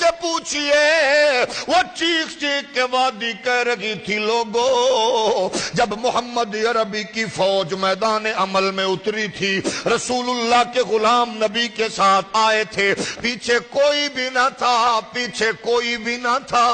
سے پوچھئے، وہ چیخ چیخ کے وادی کہہ رہی تھی لوگوں جب محمد عربی کی فوج میدان عمل میں اتری تھی، رسول اللہ کے غلام نبی کے ساتھ آئے تھے، پیچھے کوئی بھی نہ تھا، پیچھے کوئی بھی نہ تھا،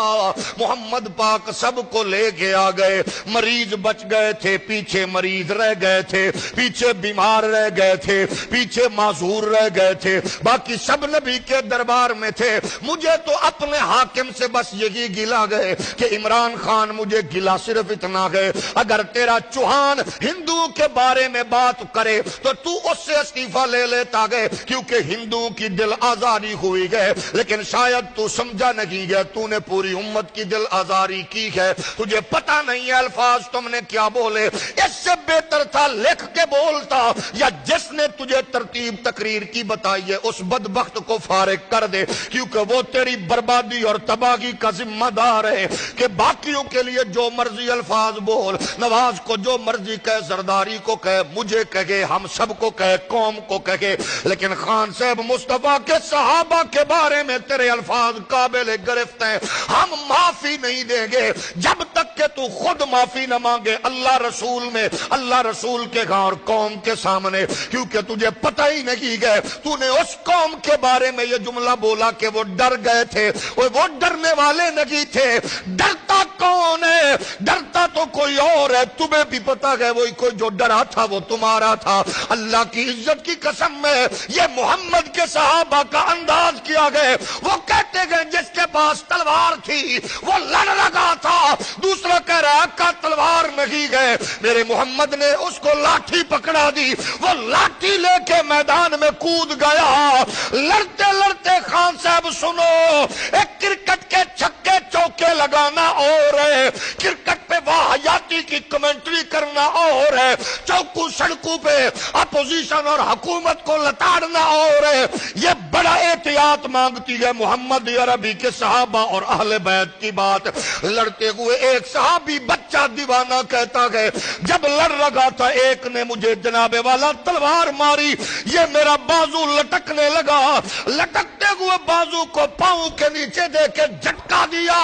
محمد پاک سب کو لے کے آ گئے، مریض بچ گئے تھے، پیچھے مریض رہ گئے تھے، پیچھے بیمار رہ گئے تھے، پیچھے معذور رہ گئے تھے، باقی سب نبی کے دربار میں تھے۔ مجھے تو اپنے حاکم سے بس یہی گلا گئے کہ عمران خان مجھے گلا صرف اتنا گئے، اگر تیرا چوہان ہندو کے بارے میں بات کرے تو تو اس سے استعفیٰ لے لیتا گئے، کیونکہ ہندو کی دل آزاری ہوئی گئے، لیکن شاید تو سمجھا نہیں گیا، تو نے پوری امت کی دل آزاری کی ہے، تجھے پتہ نہیں ہے الفاظ تم نے کیا بولے، اس سے بہتر تھا لکھ کے بولتا، یا جس نے تجھے ترتیب تقریر کی بتائی ہے اس بدبخت کو فارغ کر دے، کیونکہ وہ تیری بربادی اور تباہی کا ذمہ دار ہے کہ باقیوں کے لیے جو مرضی الفاظ بول، نواز کو جو مرضی کہے، زرداری کو کہے، مجھے کہے، ہم سب کو کہے، قوم کو کہے، لیکن خان صاحب مصطفیٰ کے صحابہ کے بارے میں تیرے الفاظ قابل گرفت ہیں، ہم معافی نہیں دیں گے جب تک کہ تو خود معافی نہ مانگے اللہ رسول میں، اللہ رسول کے اور قوم کے سامنے، کیونکہ تجھے پتہ ہی نہیں گئے، تو نے اس قوم کے بارے میں یہ جملہ بولا کہ وہ ڈر گئے تھے، وہ ڈرنے والے نہیں تھے، ڈرتا کون ہے؟ ڈرتا تو کوئی اور ہے، تمہیں بھی پتا ہے وہی کوئی جو ڈرا تھا وہ تمہارا تھا۔ اللہ کی عزت کی قسم میں یہ محمد کے صحابہ کا انداز کیا گئے، وہ کہتے گئے جس کے پاس تلوار تھی وہ لڑ لگا تھا، دوسرا کہہ رہا کا تلوار نہیں گئے، میرے محمد نے اس کو لاٹھی پکڑا دی، وہ لاٹھی لے کے میدان میں کود گیا، لڑتے لڑتے خان صاحب سنو، ایک کرکٹ کے چھکے چوکے لگانا اور ہے، کرکٹ پہ واہیاتی کی کمنٹری کرنا اور ہے، چوکو سڑکوں پہ اپوزیشن اور حکومت کو لتاڑنا اور ہے، یہ بڑا احتیاط مانگتی ہے محمد عربی کے صحابہ اور اہل بیت کی بات۔ لڑتے ہوئے ایک صحابی بچہ دیوانہ کہتا ہے جب لڑ لگا تھا ایک نے مجھے جناب والا تلوار ماری، یہ میرا بازو لٹکنے لگا، لٹکتے ہوئے بازو کو پاؤں کے نیچے دے کے جھٹکا دیا،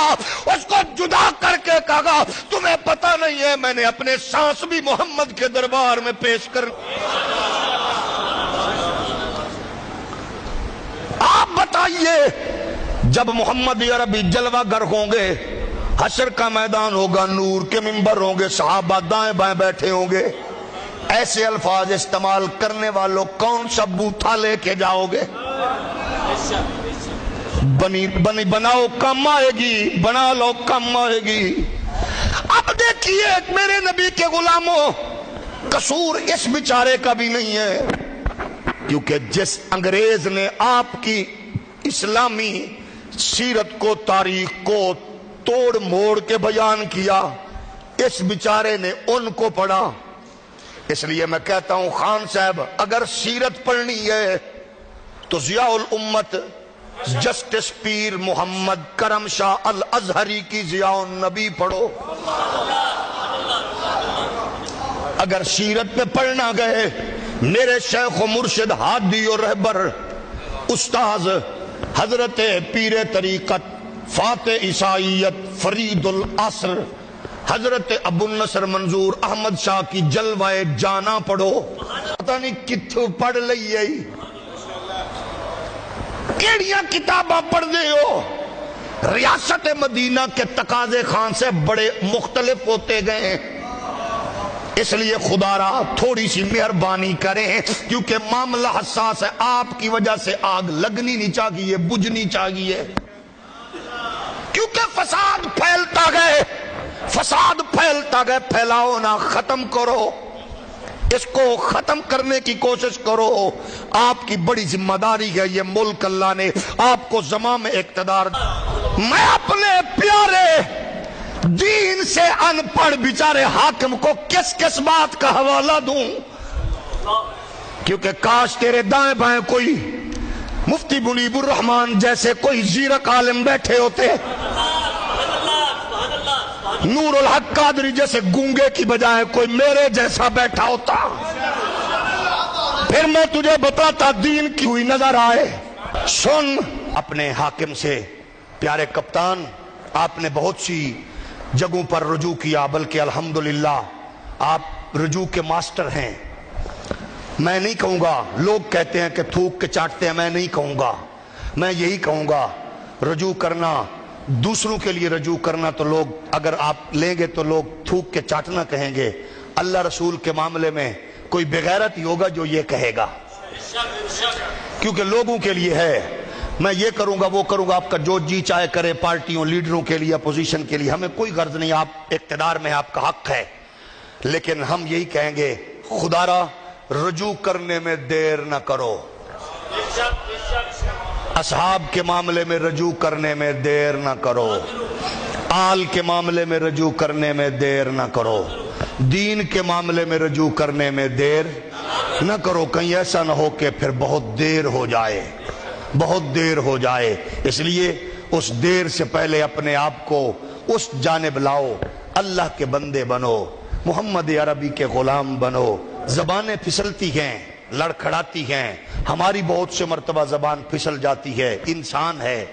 اس کو جدا کر کے کہا تمہیں پتہ نہیں ہے میں نے اپنے سانس بھی محمد کے دربار میں پیش کر۔ آپ بتائیے جب محمد عربی جلوہ گر ہوں گے، حشر کا میدان ہوگا، نور کے منبر ہوں گے، صحابہ دائیں بائیں بیٹھے ہوں گے، ایسے الفاظ استعمال کرنے والوں کون سا بوتھا لے کے جاؤ گے؟ بناؤ کم آئے گی، بنا لو کم آئے گی۔ اب دیکھیے میرے نبی کے غلاموں، قصور اس بیچارے کا بھی نہیں ہے، کیونکہ جس انگریز نے آپ کی اسلامی سیرت کو، تاریخ کو توڑ موڑ کے بیان کیا، اس بیچارے نے ان کو پڑھا۔ اس لیے میں کہتا ہوں خان صاحب اگر سیرت پڑھنی ہے تو ضیاء الامت جسٹس پیر محمد کرم شاہ الازہری کی ضیاء النبی پڑھو۔ اگر سیرت پہ پڑھنا گئے میرے شیخ و مرشد ہادی و رہبر استاذ حضرت پیر طریقت فاتح عیسائیت فرید العصر حضرت ابو النصر منظور احمد شاہ کی جلوہ جانا پڑھو، پتہ نہیں کتھو پڑھ لئیے، کیڑیاں کتاباں پڑھ دے ہو۔ ریاست مدینہ کے تقاضے خان سے بڑے مختلف ہوتے گئے ہیں، اس لیے خدا را تھوڑی سی مہربانی کریں، کیونکہ معاملہ حساس ہے، آپ کی وجہ سے آگ لگنی نہیں چاہیے، بجھنی چاہیے، کیونکہ فساد پھیلتا گئے، فساد پھیلتا گئے، پھیلاؤ نہ، ختم کرو، اس کو ختم کرنے کی کوشش کرو۔ آپ کی بڑی ذمہ داری ہے، یہ ملک اللہ نے آپ کو زمام اقتدار۔ میں اپنے پیارے دین سے ان پڑھ بیچارے حاکم کو کس کس بات کا حوالہ دوں، کیونکہ کاش تیرے دائیں بائیں کوئی مفتی منیب الرحمان جیسے کوئی زیرک عالم بیٹھے ہوتے، نور الحق قادری جیسے گونگے کی بجائے کوئی میرے جیسا بیٹھا ہوتا، پھر میں تجھے بتاتا دین کی ہوئی نظر آئے۔ سن اپنے حاکم سے پیارے کپتان، آپ نے بہت سی جگہوں پر رجوع کیا، بلکہ الحمدللہ آپ رجوع کے ماسٹر ہیں۔ میں نہیں کہوں گا، لوگ کہتے ہیں کہ تھوک کے چاٹتے ہیں، میں نہیں کہوں گا، میں یہی کہوں گا رجوع کرنا، دوسروں کے لیے رجوع کرنا تو لوگ اگر آپ لیں گے تو لوگ تھوک کے چاٹنا کہیں گے، اللہ رسول کے معاملے میں کوئی بغیرت ہی ہوگا جو یہ کہے گا، کیونکہ لوگوں کے لیے ہے۔ میں یہ کروں گا وہ کروں گا، آپ کا جو جی چاہے کرے، پارٹیوں لیڈروں کے لیے اپوزیشن کے لیے، ہمیں کوئی غرض نہیں، آپ اقتدار میں آپ کا حق ہے، لیکن ہم یہی کہیں گے خدا را رجوع کرنے میں دیر نہ کرو، اصحاب کے معاملے میں رجوع کرنے میں دیر نہ کرو، آل کے معاملے میں رجوع کرنے میں دیر نہ کرو، دین کے معاملے میں رجوع کرنے میں دیر نہ کرو، کہیں ایسا نہ ہو کہ پھر بہت دیر ہو جائے، بہت دیر ہو جائے۔ اس لیے اس دیر سے پہلے اپنے آپ کو اس جانب لاؤ، اللہ کے بندے بنو، محمد عربی کے غلام بنو۔ زبانیں پھسلتی ہیں، لڑکھڑاتی ہیں، ہماری بہت سے مرتبہ زبان پھسل جاتی ہے، انسان ہے،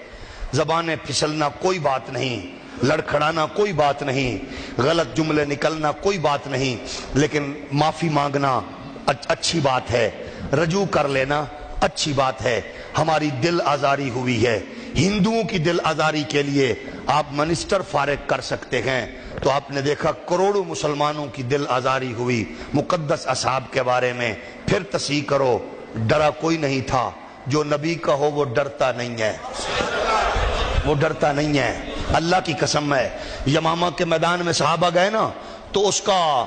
زبانیں پھسلنا کوئی بات نہیں، لڑکھڑانا کوئی بات نہیں، غلط جملے نکلنا کوئی بات نہیں، لیکن معافی مانگنا اچھی بات ہے، رجوع کر لینا اچھی بات ہے۔ ہماری دل آزاری ہوئی ہے، ہندوؤں کی دل آزاری کے لیے آپ منسٹر فارغ کر سکتے ہیں، تو آپ نے دیکھا کروڑوں مسلمانوں کی دل آزاری ہوئی مقدس اصحاب کے بارے میں۔ پھر تصحیح کرو، ڈرا کوئی نہیں تھا، جو نبی کا ہو وہ ڈرتا نہیں ہے، وہ ڈرتا نہیں ہے، اللہ کی قسم ہے۔ یمامہ کے میدان میں صحابہ گئے نا، تو اس کا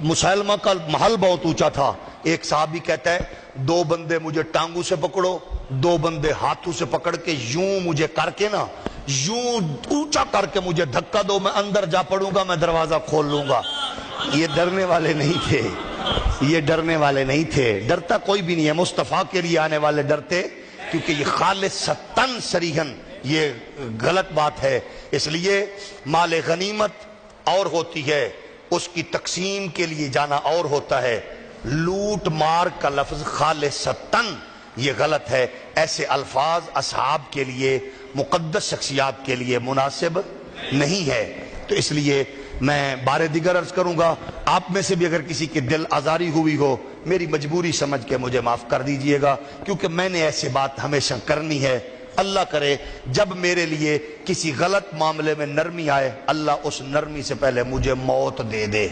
مسلمہ کا محل بہت اونچا تھا، ایک صحابی کہتا ہے 2 بندے مجھے ٹانگوں سے پکڑو، 2 بندے ہاتھوں سے پکڑ کے یوں مجھے کر کے نا، یوں اونچا کر کے مجھے دھکا دو، میں اندر جا پڑوں گا، میں دروازہ کھول لوں گا۔ یہ ڈرنے والے نہیں تھے، یہ ڈرنے والے نہیں تھے، ڈرتا کوئی بھی نہیں ہے، مصطفیٰ کے لیے آنے والے ڈرتے، کیونکہ یہ خالصتاً صریحاً یہ غلط بات ہے۔ اس لیے مال غنیمت اور ہوتی ہے، اس کی تقسیم کے لیے جانا اور ہوتا ہے، لوٹ مار کا لفظ خالصتاً یہ غلط ہے، ایسے الفاظ اصحاب کے لیے، مقدس شخصیات کے لیے مناسب نہیں ہے۔ تو اس لیے میں بار دیگر عرض کروں گا، آپ میں سے بھی اگر کسی کی دل آزاری ہوئی ہو، میری مجبوری سمجھ کے مجھے معاف کر دیجئے گا، کیونکہ میں نے ایسی بات ہمیشہ کرنی ہے۔ اللہ کرے جب میرے لیے کسی غلط معاملے میں نرمی آئے، اللہ اس نرمی سے پہلے مجھے موت دے دے۔